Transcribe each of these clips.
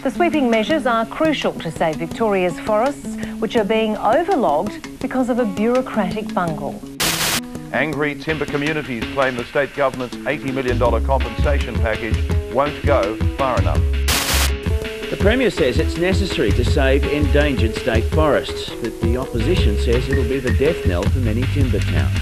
The sweeping measures are crucial to save Victoria's forests, which are being overlogged because of a bureaucratic bungle. Angry timber communities claim the state government's $80 million compensation package won't go far enough. The Premier says it's necessary to save endangered state forests, but the opposition says it'll be the death knell for many timber towns.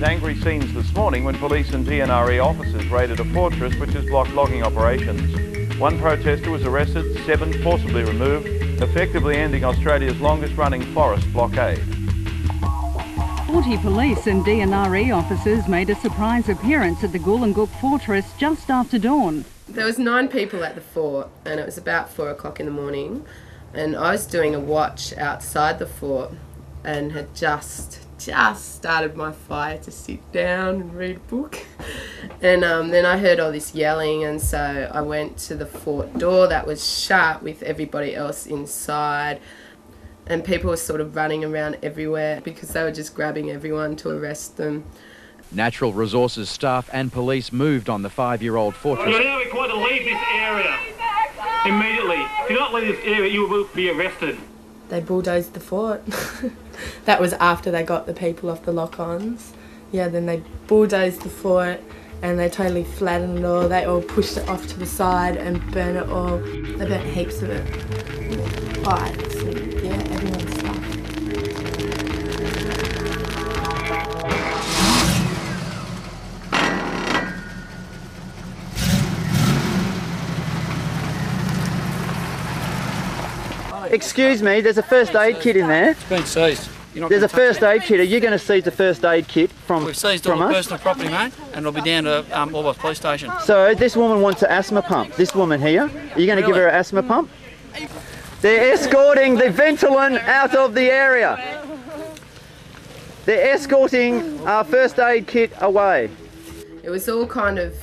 Angry scenes this morning when police and DNRE officers raided a fortress which has blocked logging operations. One protester was arrested, 7 forcibly removed, effectively ending Australia's longest-running forest blockade. 40 police and DNRE officers made a surprise appearance at the Goolengook fortress just after dawn. There was 9 people at the fort and it was about 4 o'clock in the morning, and I was doing a watch outside the fort and had just started my fire to sit down and read a book, and then I heard all this yelling, and so I went to the fort door that was shut with everybody else inside, and people were sort of running around everywhere because they were just grabbing everyone to arrest them. Natural Resources staff and police moved on the 5-year-old fortress. You're now required to leave this area immediately. If you don't leave this area, you will be arrested. They bulldozed the fort. That was after they got the people off the lock-ons. Yeah, then they bulldozed the fort and they totally flattened it all. They all pushed it off to the side and burned it all. They burnt heaps of it. Bikes and yeah, everyone's stuff. Excuse me, there's a first aid kit in there. It's been seized. There's a first aid kit. Are you going to seize the first aid kit from us? We've seized all the personal property, mate, and it'll be down to Orbost Police Station. So this woman wants an asthma pump. This woman here. Are you going to give her an asthma pump? They're escorting the Ventolin out of the area. They're escorting our first aid kit away. It was all kind of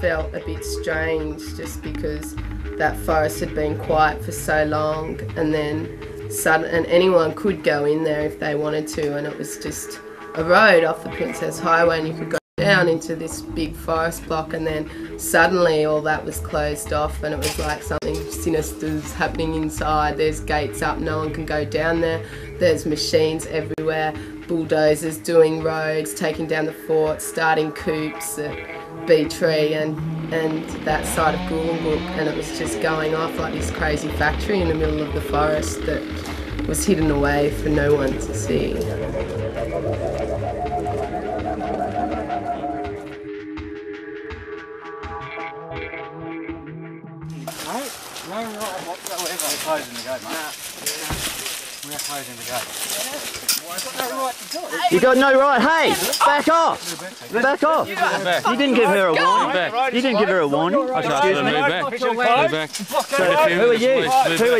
felt a bit strange just because that forest had been quiet for so long, and then and anyone could go in there if they wanted to, and it was just a road off the Princess Highway and you could go down into this big forest block, and then suddenly all that was closed off and it was like something sinister's happening inside. There's gates up, no one can go down there. There's machines everywhere, bulldozers doing roads, taking down the fort, starting coops at B-Tree and that side of Goolengook, and it was just going off like this crazy factory in the middle of the forest that was hidden away for no one to see. No right whatsoever. We're closing the gate, mate. We're closing the gate. I've got no right to do it. You got no right. Hey, back off. Back off. You didn't give her a warning. You didn't give her a warning. Excuse me. Move back. Who are you? Don't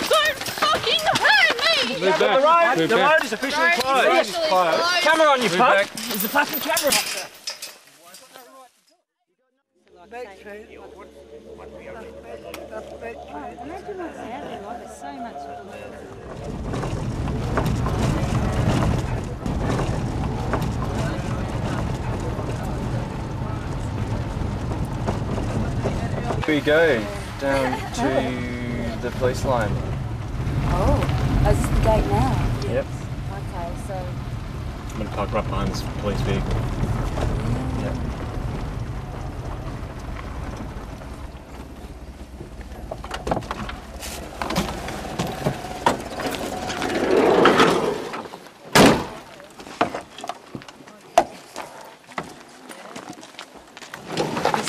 fucking hurt me! Move back. The road is officially closed. Camera on you, pup. There's a fucking camera. We go down to the police line. Oh, this is the gate now? Yep. Okay, so... I'm going to park right behind this police vehicle. Yep.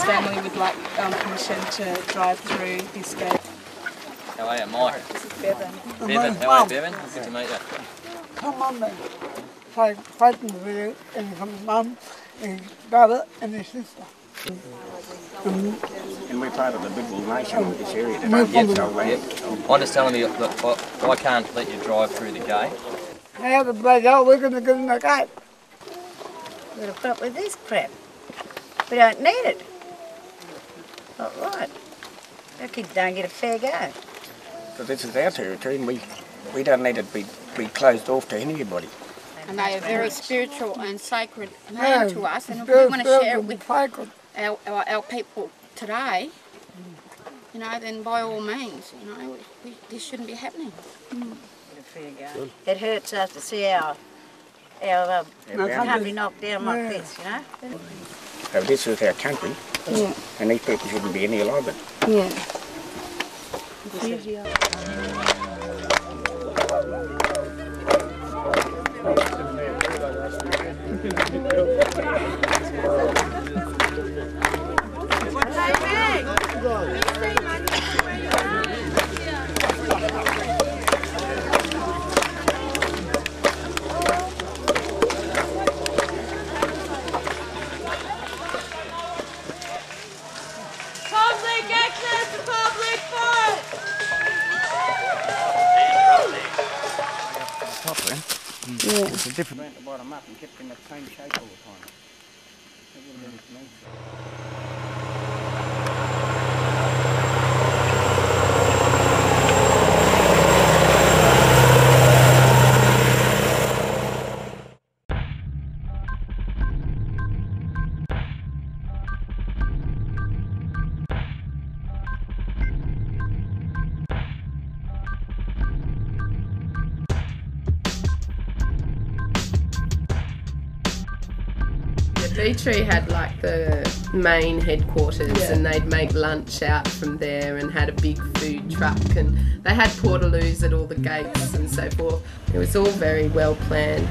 Family would like permission to drive through this gate. How are you, Mike? This is Bevan. Bevan, how are you, Bevan? Good to meet you. Come on then. Fighting for you and from mum and brother and his sister. And we're part of the big little nation of this area today. Yep. I'm just telling you that I can't let you drive through the gate. How the bloody hell we're going to get in the gate? We're going to put up with this crap. We don't need it. Not right. Our kids don't get a fair go. But this is our territory and we don't need it to be be closed off to anybody. And they are very spiritual and sacred land to us, and if we want to share it with our people today, you know, then by all means, you know, this shouldn't be happening. It hurts us to see our country knocked down like this, you know. So this is our country, and these people shouldn't be any alive. It's a different amount to bottom up and kept in that same shape all the time. That would have been B-Tree had like the main headquarters and they'd make lunch out from there and had a big food truck and they had portaloos at all the gates and so forth. It was all very well planned.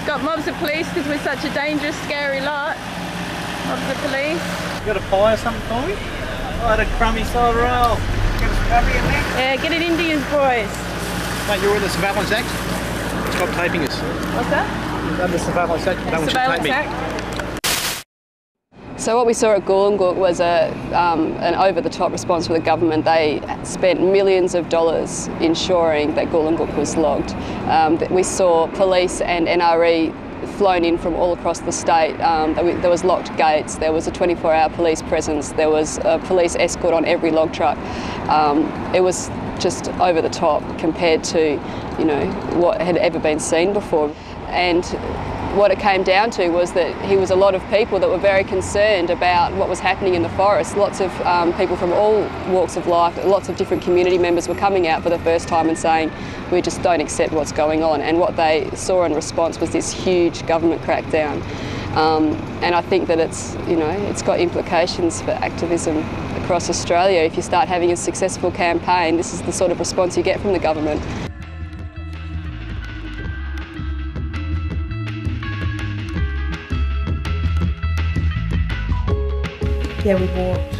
Got mobs of police because we're such a dangerous, scary lot. Mobs of police. You got a pie or something for me? I had a crummy side roll. Got a scrubby in there? Yeah, get it into you boys. Mate, you're in the Surveillance Act. Stop taping us. What's that? Under Surveillance Act. No one should tape me. So what we saw at Goolengook was an over-the-top response from the government. They spent millions of dollars ensuring that Goolengook was logged. We saw police and NRE flown in from all across the state. There was locked gates, there was a 24-hour police presence, there was a police escort on every log truck. It was just over the top compared to, you know, what had ever been seen before. And what it came down to was that he was a lot of people that were very concerned about what was happening in the forest. Lots of people from all walks of life, lots of different community members were coming out for the first time and saying, we just don't accept what's going on. And what they saw in response was this huge government crackdown. And I think that it's, you know, it's got implications for activism across Australia. If you start having a successful campaign, this is the sort of response you get from the government. Yeah, we walked.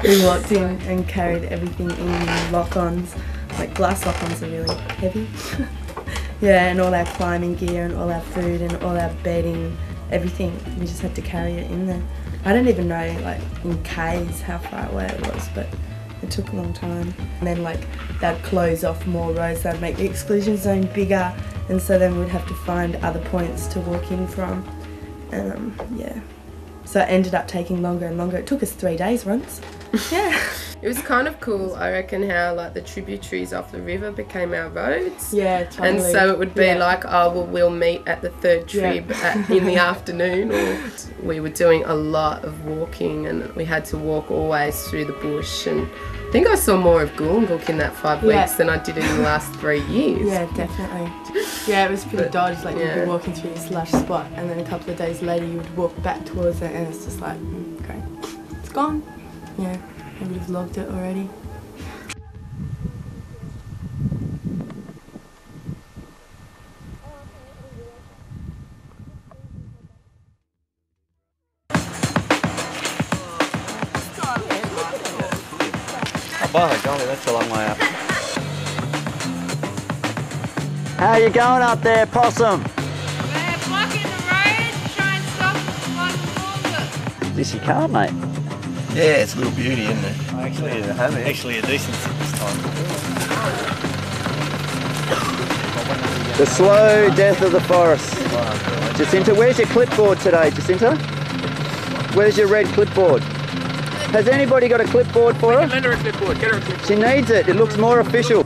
We walked in and carried everything in lock-ons. Like glass lock-ons are really heavy. Yeah, and all our climbing gear and all our food and all our bedding, everything. We just had to carry it in there. I don't even know, like, in K's how far away it was, but it took a long time. And then, like, they'd close off more roads, they'd make the exclusion zone bigger, and so then we'd have to find other points to walk in from. And, yeah. So it ended up taking longer and longer. It took us 3 days once. Yeah. It was kind of cool, I reckon, how like the tributaries off the river became our roads. Yeah, totally. And so it would be like, oh, well, we'll meet at the third trib in the afternoon. Or we were doing a lot of walking and we had to walk always through the bush. And I think I saw more of Goolengook in that 5 weeks than I did in the last 3 years. Yeah, definitely. Yeah, it was pretty dodgy, like you'd be walking through this lush spot and then a couple of days later you would walk back towards it and it's just like, great, it's gone. Yeah, I would have logged it already. Oh, by golly, that's a long way up. How you going up there, Possum? We're blocking the road to try and stop them from Goolengook. This your car, mate? Yeah, it's a little beauty, isn't it? Actually a decent this time. The slow death of the forest. Jacinta, where's your clipboard today, Jacinta? Where's your red clipboard? Has anybody got a clipboard for her? Lend her a clipboard. Get her a clipboard. She needs it. It looks more official.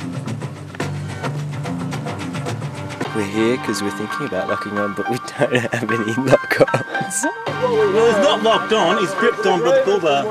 We're here because we're thinking about locking on, but we don't have any lock-ons. Well, it's not locked on, it's gripped on by the pull bar.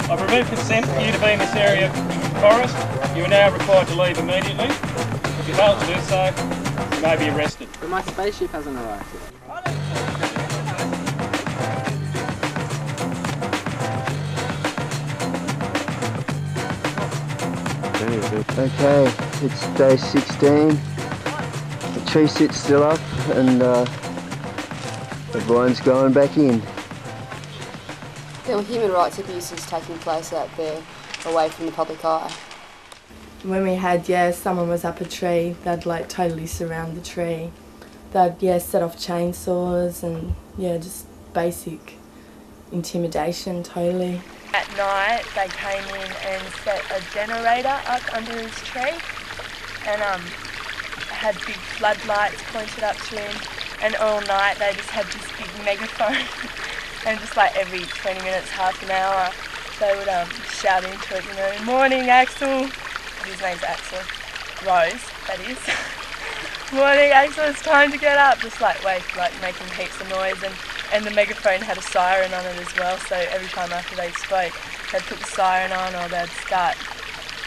I've removed consent for you to be in this area forest. You are now required to leave immediately. If you fail to do so, you may be arrested. But my spaceship hasn't arrived yet. Okay, it's day 16. The tree sits still up and everyone's going back in. There were human rights abuses taking place out there away from the public eye. When we had, someone was up a tree, they'd like totally surround the tree. They'd, set off chainsaws and, just basic intimidation, totally. At night, they came in and set a generator up under his tree and had big floodlights pointed up to him, and all night they just had this big megaphone and just like every 20 minutes, half an hour, they would shout into it, morning Axel. His name's Axel. Rose, that is. Morning Axel, it's time to get up. Just making heaps of noise, and the megaphone had a siren on it as well, so every time after they spoke, they'd put the siren on or they'd start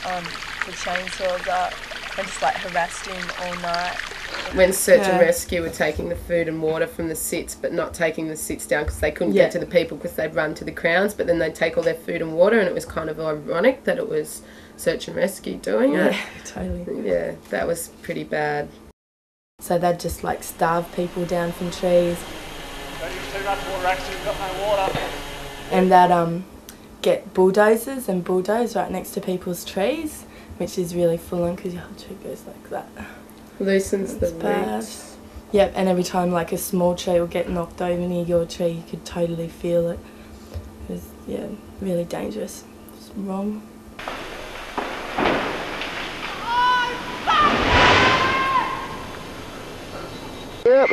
the chainsaws up and just harassed him all night. When search and rescue were taking the food and water from the sits but not taking the sits down because they couldn't get to the people because they'd run to the crowns, but then they'd take all their food and water, and it was kind of ironic that it was search and rescue doing it. Yeah, totally. Yeah, that was pretty bad. So they'd just starve people down from trees. Don't use too much water, actually, we've got no water. And they'd get bulldozers and bulldoze right next to people's trees, which is really full on because your whole tree goes like that. Loosens the roots. Yep, and every time a small tree will get knocked over near your tree, you could totally feel it. It was, really dangerous. It's wrong. Yep.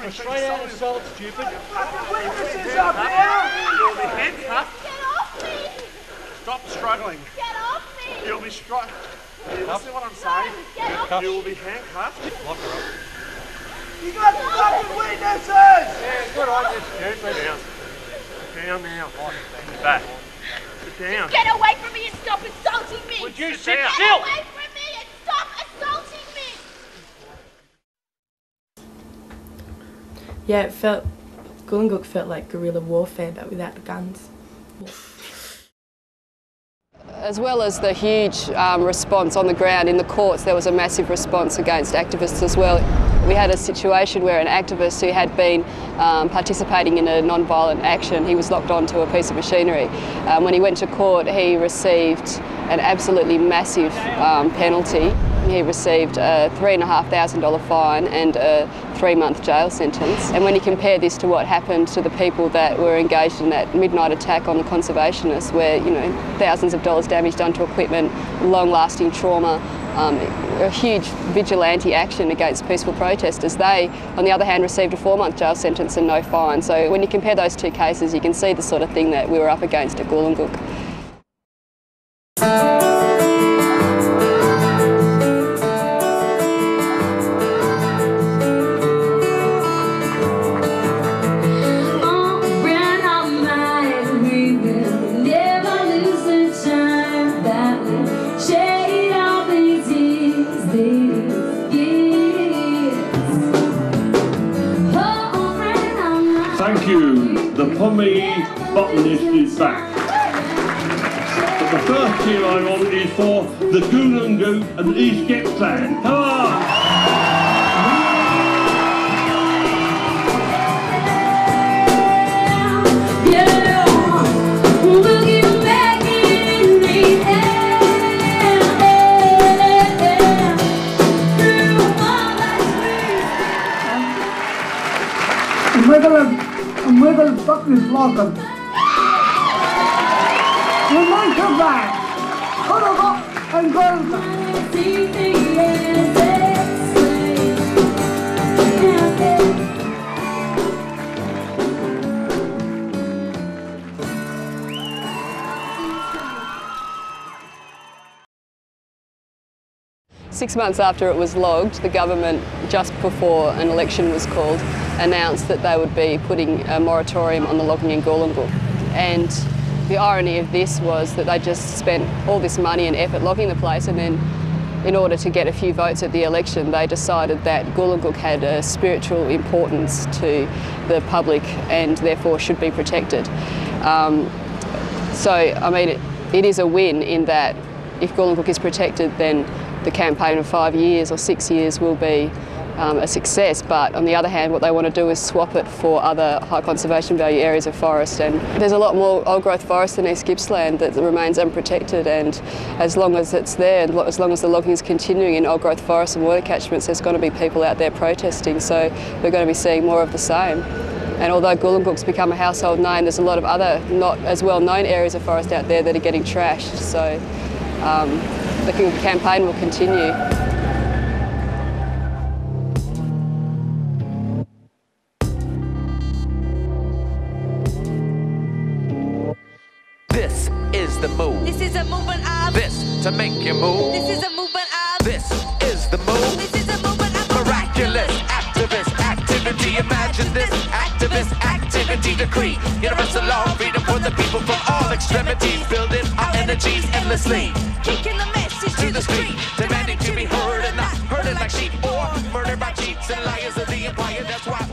Straight out of salt, stupid. Witnesses up here! You'll be handcuffed. Get off me! Stop struggling. Get off me! You'll be struck. You listen to what I'm saying? Get off me! You will be handcuffed. Lock her up. You got fucking witnesses! Yeah, good on you, Stu. Sit down. Sit down now. Back. Sit down. Get away from me and stop insulting me! Would you sit down? Get away from me and stop assaulting me! Yeah, Goolengook felt like guerrilla warfare, but without the guns. As well as the huge response on the ground, in the courts there was a massive response against activists as well. We had a situation where an activist who had been participating in a non-violent action, he was locked onto a piece of machinery. When he went to court, he received an absolutely massive penalty. He received a $3,500 fine and a 3-month jail sentence. And when you compare this to what happened to the people that were engaged in that midnight attack on the conservationists, where thousands of dollars damage done to equipment, long-lasting trauma, a huge vigilante action against peaceful protesters, they, on the other hand, received a 4-month jail sentence and no fine. So when you compare those two cases, you can see the sort of thing that we were up against at Goolengook. Oh, Tommy botanist is back. But the first tune I want is for the Goolengook and East Gippsland. Come on! And we're gonna fuck this lock up. We might come back. Cut it up and go. 6 months after it was logged, the government, just before an election was called, announced that they would be putting a moratorium on the logging in Goolengook. And the irony of this was that they just spent all this money and effort logging the place, and then in order to get a few votes at the election, they decided that Goolengook had a spiritual importance to the public and therefore should be protected. So, I mean, it is a win in that if Goolengook is protected, then the campaign of 5 years or 6 years will be a success, but on the other hand what they want to do is swap it for other high conservation value areas of forest, and there's a lot more old growth forest in East Gippsland that remains unprotected, and as long as it's there, and as long as the logging is continuing in old growth forests and water catchments, there's going to be people out there protesting, so we're going to be seeing more of the same. And although Goolengook's become a household name, there's a lot of other not as well known areas of forest out there that are getting trashed, so the campaign will continue. This is the move. This is a movement of. This to make you move. This is a movement of. This is the move. This is a movement of. Miraculous activist activity. Imagine this activist activity decree. Universal law, freedom for the people from all extremities. Building our energies endlessly. Kicking the message to the street, demanding to be heard and not herded like sheep or murdered by cheats and liars of the empire. That's why